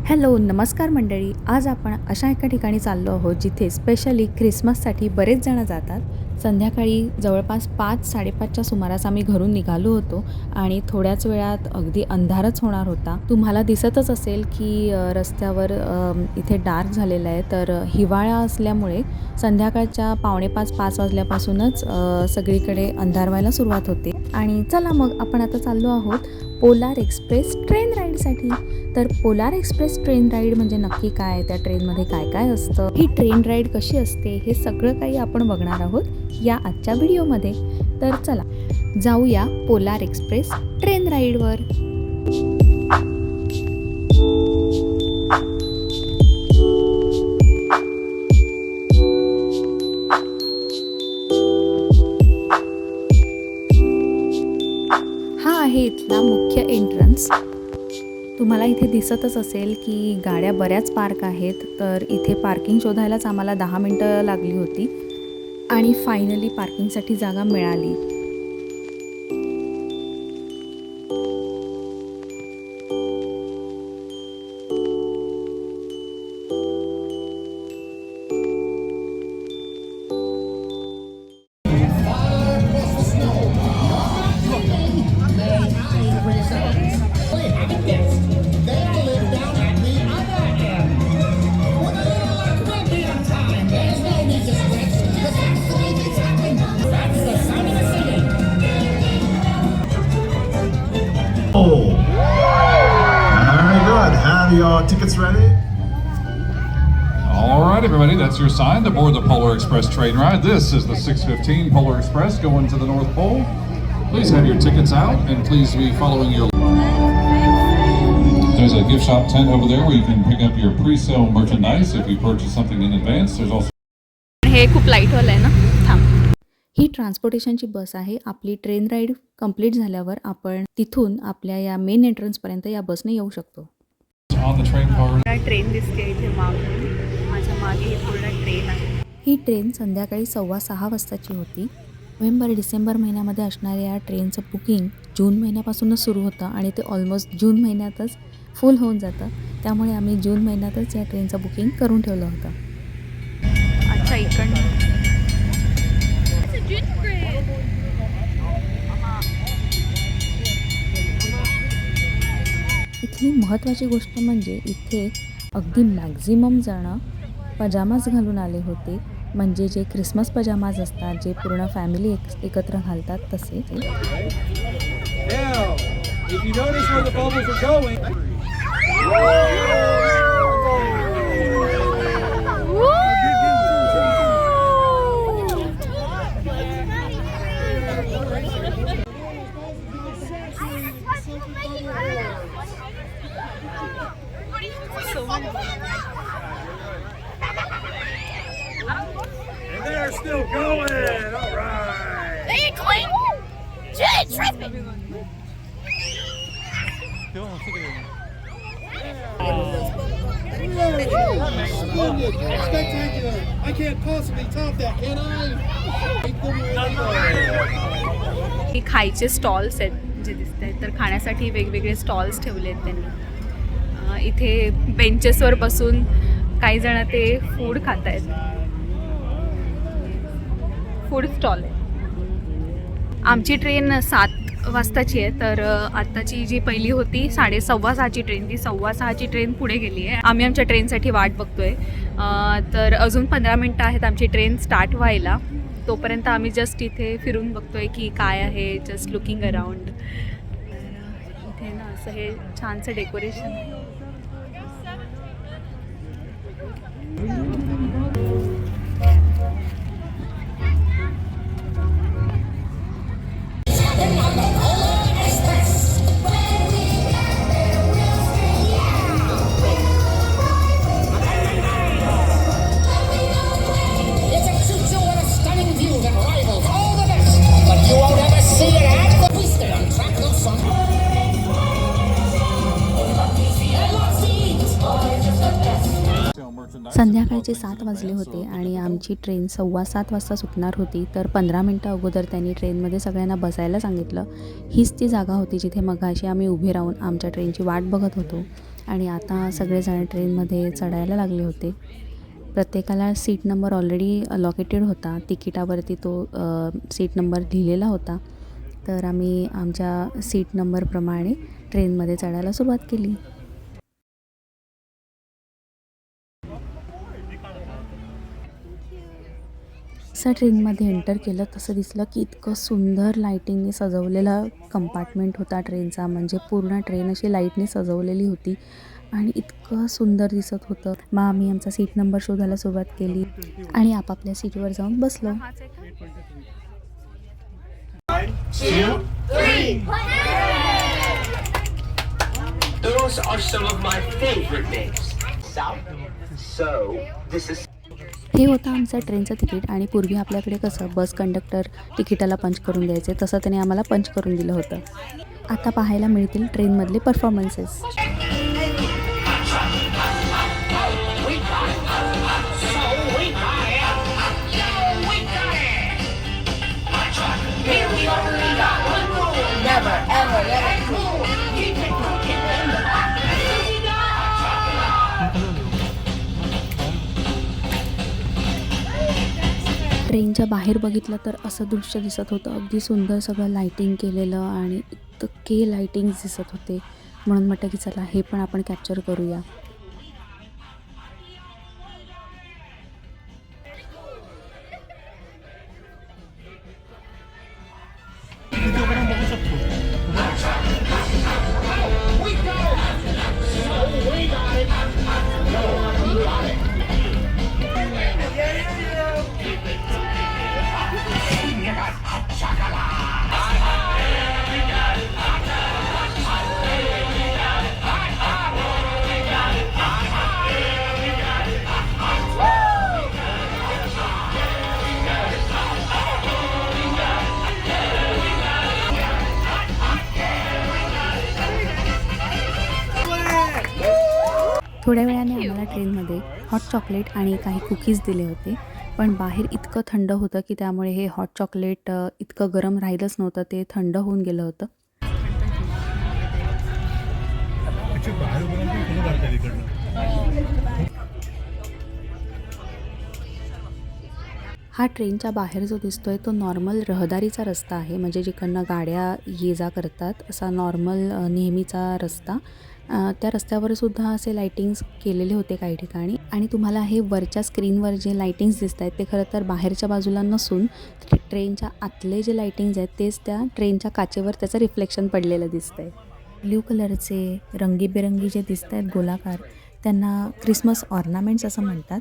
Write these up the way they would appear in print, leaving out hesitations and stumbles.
Hello नमस्कार मंडळी, आज आपण अशा एका ठिकाणी चाललो आहोत जिथे स्पेशली ख्रिसमससाठी बरेच जण जातात. संध्याकाळी जवळपास 5-5:30च्या सुमारास आम्ही घरून निघालो होतो आणि थोड्याच वेळात अगदी अंधारच होणार होता. तुम्हाला दिसतच असेल की रस्त्यावर इथे डार्क झालेलं आहे. तर हिवाळा असल्यामुळे संध्याकाळच्या 4:45-5 वाजल्यापासूनच सगळीकडे अंधार व्हायला सुरुवात होते. आणि चला मग आपण आता चाललो आहोत पोलार एक्सप्रेस ट्रेन राईडसाठी. तर पोलार एक्सप्रेस ट्रेन राईड म्हणजे नक्की काय, त्या ट्रेनमध्ये काय काय असतं, ही ट्रेन राईड कशी असते, हे सगळं काही आपण बघणार आहोत या आजच्या व्हिडिओमध्ये. तर चला जाऊया पोलार एक्सप्रेस ट्रेन राईडवर. हा आहे इथला मुख्य एंट्रन्स. तुम्हाला इथे दिसतच असेल की गाड्या बऱ्याच पार्क आहेत. तर इथे पार्किंग शोधायलाच आम्हाला 10 मिनटं लागली होती आणि फायनली पार्किंगसाठी जागा मिळाली. Very good. Have your tickets ready? All right, everybody, that's your sign to board the Polar Express train ride. This is the 6:15 Polar Express going to the North Pole. Please have your tickets out and please be following your... There's a gift shop tent over there where you can pick up your pre-sale merchandise if you purchase something in advance. There's also... हे खूप light वाला आहे ना. थांब. ही ट्रान्सपोर्टेशनची बस आहे. आपली train ride complete झाल्यावर आपण तिथून आपल्या या मेन एंट्रन्सपर्यंत या बसने येऊ शकतो. on the train car. Train दिसते इथे मागे. माझ्या मागे ही पूर्ण ट्रेन आहे. ही ट्रेन संध्याकाळी 6:15 वाजताची होती. नोव्हेंबर-डिसेंबर महिन्यामध्ये असणाऱ्या या ट्रेनचं बुकिंग जून महिन्यापासूनच सुरू होतं आणि ते ऑलमोस्ट जून महिन्यातच फुल होऊन जातं. त्यामुळे आम्ही जून महिन्यातच या ट्रेनचं बुकिंग करून ठेवलं होतं. अच्छा, इकडनं इथली महत्त्वाची गोष्ट म्हणजे इथे अगदी मॅक्झिमम जण पजामाज घालून आले होते. म्हणजे जे ख्रिसमस पजामाज असतात, जे पूर्ण फॅमिली एकत्र घालतात तसे. And they're still going. All right. They ain't clean. Jay tripping. Spectacular. I can't possibly top that, can I? हे खायचे स्टॉल्स आहेत जे दिसत आहेत. तर खाण्यासाठी वेगवेगळे स्टॉल्स ठेवले आहेत त्यांनी. इथे बेंचेसवर बसून काही जण ते फूड खात आहेत. फूड स्टॉल आहे. आमची ट्रेन 7 वाजताची आहे. तर आत्ताची जी पहिली होती 6:15ची ट्रेन, ती 6:15ची ट्रेन पुढे गेली आहे. आम्ही आमच्या ट्रेनसाठी वाट बघतोय. तर अजून 15 मिनटं आहेत आमची ट्रेन स्टार्ट व्हायला. तोपर्यंत आम्ही जस्ट इथे फिरून बघतोय की काय आहे, जस्ट लुकिंग अराउंड. इथे ना असं हे छानसं डेकोरेशन आहे. संध्याकाळचे 7 वाजले होते आणि आमची ट्रेन 7:15 वाजता सुटणार होती. तर 15 मिनटं अगोदर त्यांनी ट्रेनमध्ये सगळ्यांना बसायला सांगितलं. हीच ती जागा होती जिथे मगाशी आम्ही उभे राहून आमच्या ट्रेनची वाट बघत होतो. आणि आता सगळेजण ट्रेनमध्ये चढायला लागले होते. प्रत्येकाला सीट नंबर ऑलरेडी अलॉकेटेड होता. तिकिटावरती तो सीट नंबर लिहिलेला होता. तर आम्ही आमच्या सीट नंबरप्रमाणे ट्रेनमध्ये चढायला सुरुवात केली. जसं ट्रेनमध्ये एंटर केलं तसं दिसलं की इतकं सुंदर लाईटिंगने सजवलेला कंपार्टमेंट होता ट्रेनचा. म्हणजे पूर्ण ट्रेन अशी लाईटने सजवलेली होती आणि इतकं सुंदर दिसत होतं. मग आम्ही आमचा सीट नंबर शोधायला सुरुवात केली आणि आपापल्या सीटवर जाऊन बसलो. 1, 2, 3. Those are some of my favorite names. So, this is हे होतं आमचं ट्रेनचं तिकीट. आणि पूर्वी आपल्याकडे कसं बस कंडक्टर तिकिटाला पंच करून द्यायचे, तसं त्याने आम्हाला पंच करून दिलं होतं. आता पाहायला मिळतील ट्रेनमधले परफॉर्मन्सेस. ट्रेनच्या बाहेर बघितलं तर असं दृश्य दिसत होतं. अगदी सुंदर सगळं लाईटिंग केलेलं आणि इतके लाईटिंग्स दिसत होते. म्हणून म्हटलं की चला हे पण आपण कॅप्चर करूया. थोड्या वेळाने आम्हाला ट्रेनमध्ये हॉट चॉकलेट आणि काही कुकीज दिले होते. पण बाहेर इतकं थंड होतं की त्यामुळे हे हॉट चॉकलेट इतकं गरम राहिलंच नव्हतं. ते थंड होऊन गेलं होतं. हा ट्रेनच्या बाहेर जो दिसतोय तो नॉर्मल रहदारीचा रस्ता आहे. म्हणजे जिकडनं गाड्या ये जा करतात असा नॉर्मल नेहमीचा रस्ता. त्या रस्त्यावर सुद्धा असे लाईटिंग्स केलेले होते काही ठिकाणी. आणि तुम्हाला हे वरच्या स्क्रीनवर जे लाईटिंग्स दिसत आहेत ते खरं तर बाहेरच्या बाजूला नसून ट्रेनच्या आतले जे लाईटिंग्स आहेत तेच त्या ट्रेनच्या काचेवर त्याचं रिफ्लेक्शन पडलेलं दिसतं आहे. ब्ल्यू कलरचे रंगीबेरंगी जे दिसत आहेत गोलाकार, त्यांना क्रिसमस ऑर्नामेंट्स असं म्हणतात.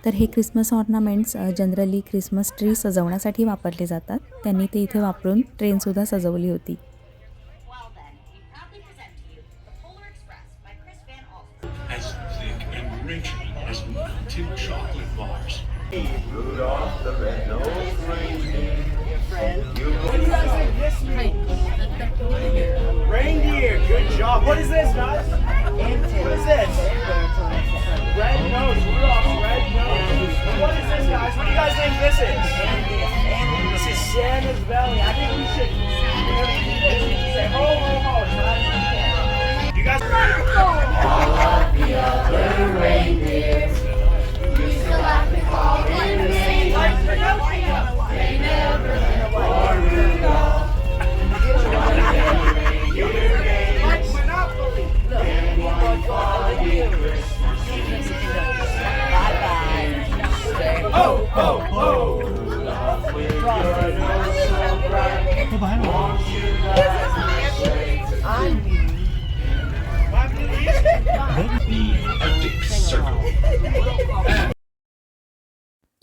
तर हे Christmas ornaments generally Christmas tree सजवण्यासाठी वापरले जातात. त्यांनी ते इथे वापरून ट्रेनसुद्धा सजवली होती. as thick and rich as melted chocolate bars. Rudolph the red-nosed reindeer. What do you guys think this means? Reindeer. Good job. What is this, guys? What is this? Red nose. Rudolph's red nose. What is this, guys? What do you guys think this is? This is Santa's belly. I think we should say ho ho ho as loud as we can. You guys. The other reindeers used to laugh and call him names. They never went for Rudolph. Ho ho ho!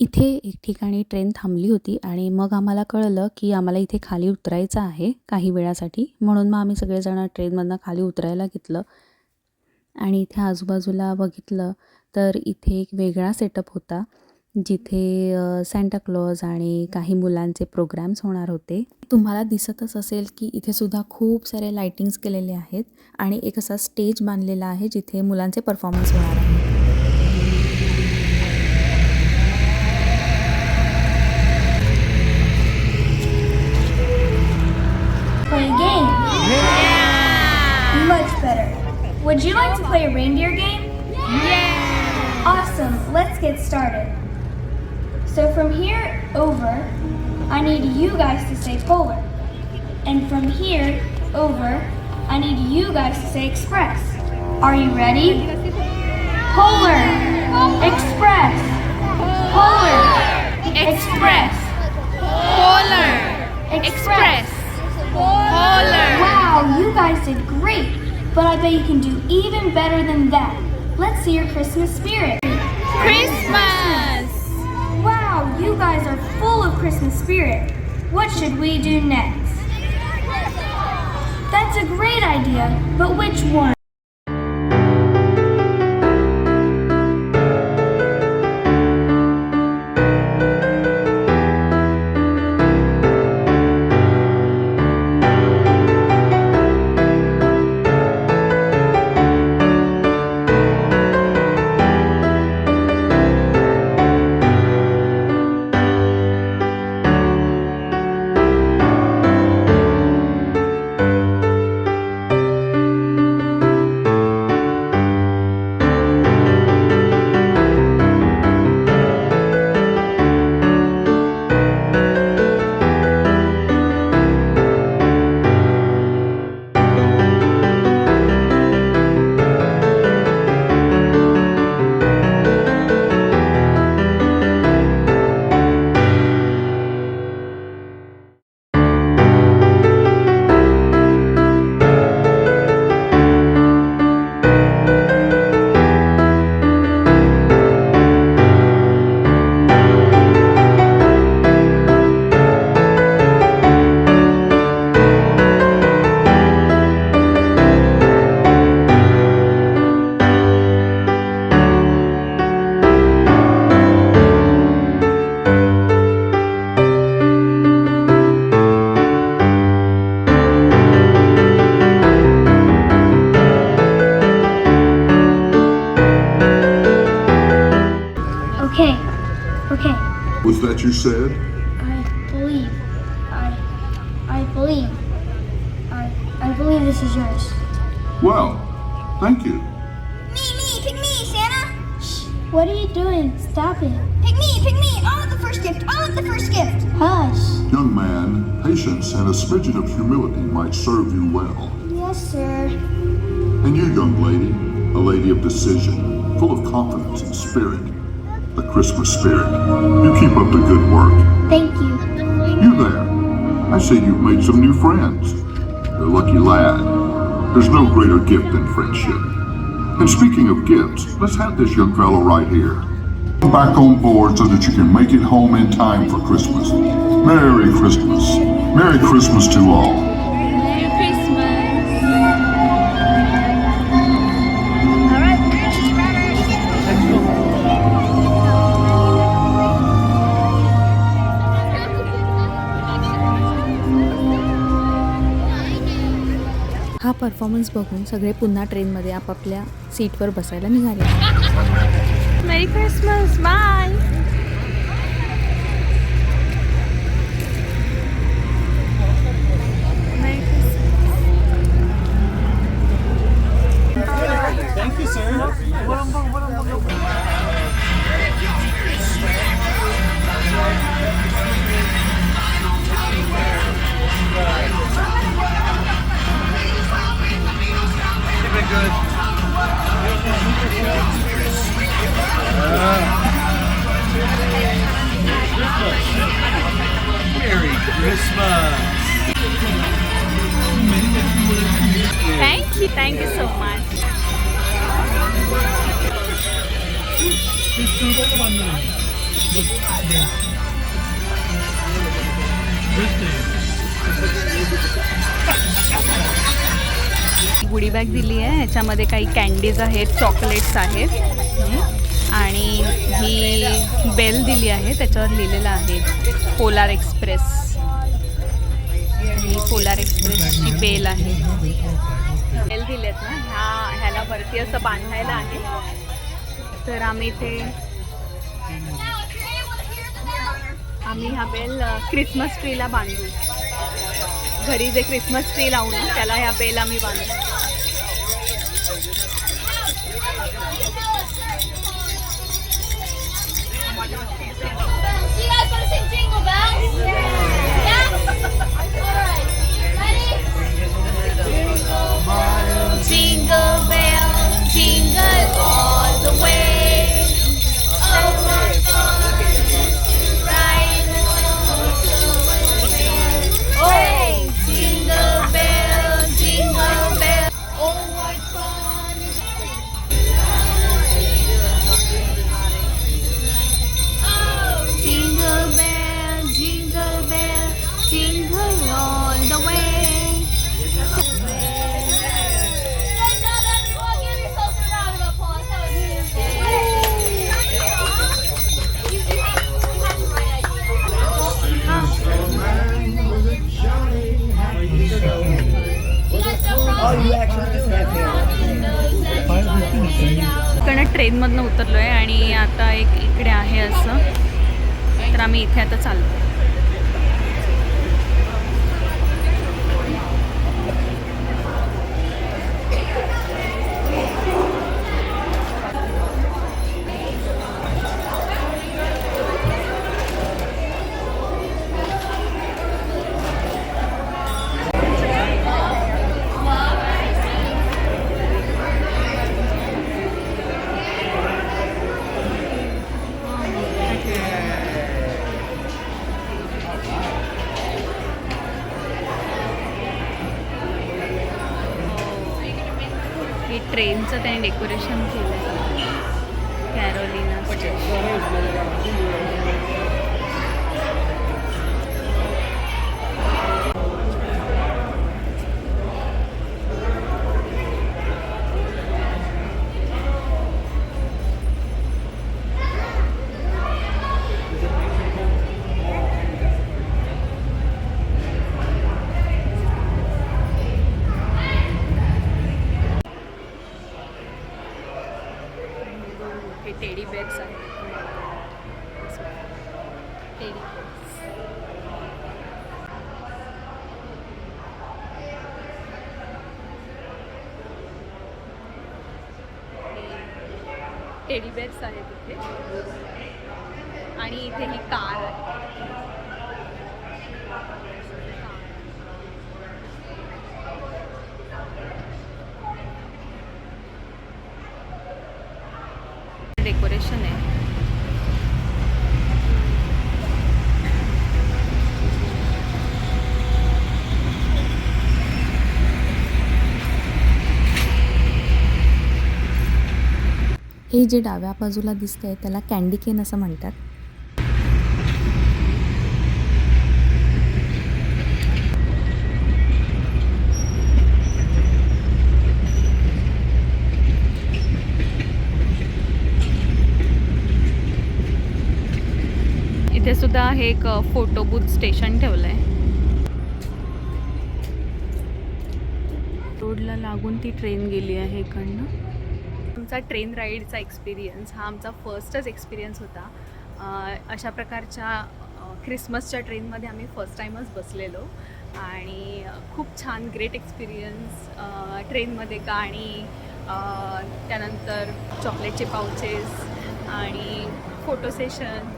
इथे एक ठिकाणी train थांबली होती आणि मग आम्हाला कळलं की आम्हाला इथे खाली उतरायचं आहे काही वेळासाठी. म्हणून मग आम्ही सगळेजण ट्रेनमधनं खाली उतरायला घेतलं. आणि इथे आजूबाजूला बघितलं तर इथे एक वेगळा सेटअप होता जिथे सॅन्टा क्लॉज आणि काही मुलांचे प्रोग्रॅम्स होणार होते. तुम्हाला दिसतच असेल की इथे सुद्धा खूप सारे लाईटिंग्स केलेले आहेत आणि एक असा स्टेज बांधलेला आहे जिथे मुलांचे परफॉर्मन्स होणार आहे. Play a game. Yeah! Much better. Would you like to play a reindeer game? Yeah! Awesome, let's get started. So from here over, I need you guys to say polar. And from here over, I need you guys to say express. Are you ready? Polar, express, polar, express, polar, express, polar. Wow, you guys did great, but I bet you can do even better than that. Let's see your Christmas spirit. Christmas! Wow, you guys are full of Christmas spirit. What should we do next? That's a great idea, but which one? Okay. Was that you said? I believe this is yours. Well, thank you. Pick me, Santa. What are you doing? Stop it. Pick me. I want the first gift. Hush. Young man, patience and a smidgen of humility might serve you well. Yes, sir. And you, young lady, a lady of decision, full of confidence and spirit. The Christmas spirit. You keep up the good work. Thank you. You there. I see you've made some new friends. You're a lucky lad. There's no greater gift than friendship. And speaking of gifts, let's have this young fellow right here. Come back on board so that you can make it home in time for Christmas. Merry Christmas. Merry Christmas to all. Merry Christmas! हा performance बघून सगळे पुन्हा ट्रेनमध्ये आपापल्या सीटवर बसायला निघाले. Merry Christmas! Bye! Merry Christmas! Thank you, sir. Merry Christmas. Thank you so much. Goodie bag दिली आहे. ह्याच्यामध्ये काही कॅन्डीज आहेत, चॉकलेट्स आहेत आणि ही बेल दिली आहे. त्याच्यावर लिहिलेलं आहे पोलार एक्सप्रेस. ही पोलार एक्सप्रेसची बेल आहे. बेल दिलेत ना, ह्याला वरती असं बांधायला आहे. तर आम्ही हा बेल क्रिसमस ट्रीला बांधू. घरी जे क्रिसमस ट्री लावू ना त्याला ह्या बेल आम्ही बांधू. ट्रेनमधनं उतरलो आहे आणि आता एक इकडे आहे असं, तर आम्ही इथे आता चाललो. ट्रेनचं त्याने डेकोरेशन केलं आहे कॅरोलिना टेडी बेअर्स आहेत. टेडी बेअर्स टेडी बेअर्स आहेत इथे आणि इथे ही कार आहे. डेकोरेशन आहे. हे जे डाव्या बाजूला दिसतंय त्याला कॅन्डी केन असं म्हणतात. इथे सुद्धा हे एक फोटो बूथ स्टेशन ठेवलं आहे. रोडला लागून ती ट्रेन गेली आहे इकडनं. आमचा ट्रेन राईडचा एक्सपिरियन्स हा आमचा फर्स्टच एक्सपिरियन्स होता. अशा प्रकारच्या ख्रिसमसच्या ट्रेनमध्ये आम्ही फर्स्ट टाईमच बसलेलो आणि खूप छान ग्रेट एक्सपिरियन्स. ट्रेनमध्ये गाणी, त्यानंतर चॉकलेटचे पाउचेस आणि फोटो सेशन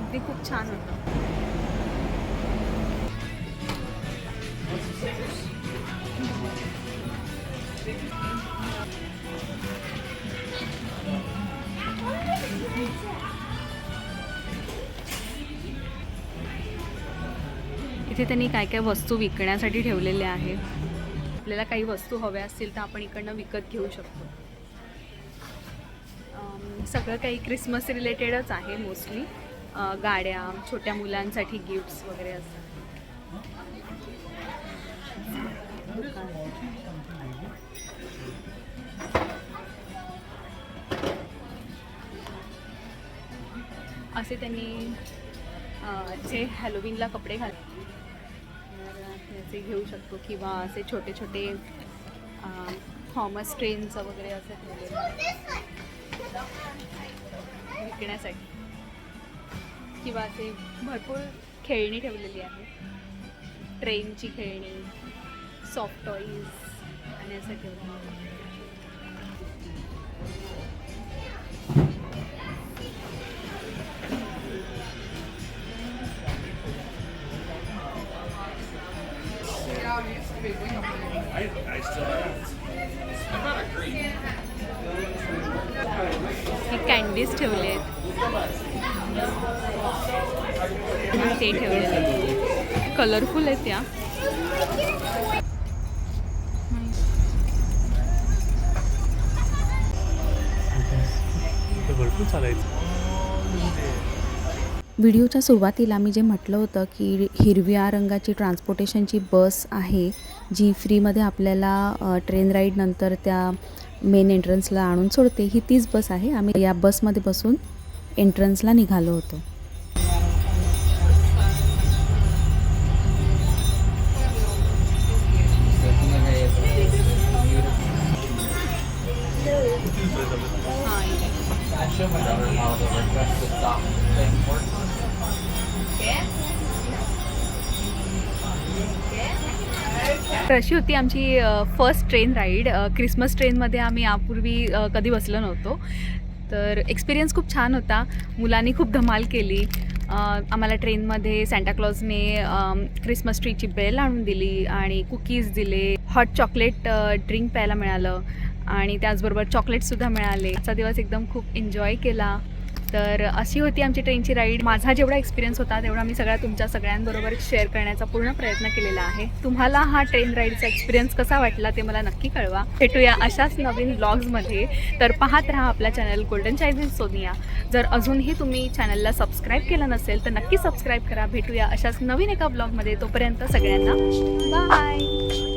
अगदी खूप छान होतं. इथे त्यांनी काय काय वस्तू विकण्यासाठी ठेवलेल्या आहेत. आपल्याला काही वस्तू हव्या असतील तर आपण इकडनं विकत घेऊ शकतो. सगळं काही क्रिसमस रिलेटेडच आहे मोस्टली. गाड्या, छोट्या मुलांसाठी गिफ्ट्स वगैरे असतात. असे त्यांनी जे हॅलोवीनला कपडे घालतात त्याचे घेऊ शकतो किंवा असे छोटे छोटे थॉमस ट्रेनचं वगैरे असं ठेवलेलं विकण्यासाठी किंवा असे भरपूर खेळणी ठेवलेली आहे. ट्रेनची खेळणी, सॉफ्ट टॉईज आणि असं ठेवलेलं. हे कॅन्डीज ठेवले आहेत, ते ठेवलेले कलरफुल आहेत त्या. भरपूर चालायचं. व्हिडिओच्या सुरुवातीला मी जे म्हटलं होतं की हिरव्या रंगाची ट्रान्सपोर्टेशनची बस आहे जी फ्रीमध्ये आपल्याला ट्रेन राईडनंतर त्या मेन एंट्रन्सला आणून सोडते, ही तीच बस आहे. आम्ही या बसमध्ये बसून एंट्रन्सला निघालो होतो. हां show my daughter how the request to stop thing works. तर अशी होती आमची फर्स्ट ट्रेन राईड. क्रिसमस ट्रेनमध्ये आम्ही यापूर्वी कधी बसलो नव्हतो. तर एक्सपिरियन्स खूप छान होता. मुलांनी खूप धमाल केली. आम्हाला ट्रेनमध्ये सांताक्लॉजने क्रिसमस ट्रीची बेल आणून दिली आणि कुकीज दिले, हॉट चॉकलेट ड्रिंक प्यायला मिळालं आणि त्याचबरोबर चॉकलेटसुद्धा मिळाले. आजचा दिवस एकदम खूप एन्जॉय केला. तर अशी होती आमची ट्रेनची राईड. माझा जेवढा एक्सपिरियन्स होता तेवढा मी तुमच्या सगळ्यांबरोबर शेअर करण्याचा पूर्ण प्रयत्न केलेला आहे. तुम्हाला हा ट्रेन राईडचा एक्सपिरियन्स कसा वाटला ते मला नक्की कळवा. भेटूया अशाच नवीन व्लॉग्समध्ये. तर पाहत राहा आपला चॅनल गोल्डन चाईज विथ सोनिया. जर अजूनही तुम्ही चॅनलला सबस्क्राईब केलं नसेल तर नक्की सबस्क्राईब करा. भेटूया अशाच नवीन एका ब्लॉगमध्ये. तोपर्यंत सगळ्यांना बाय.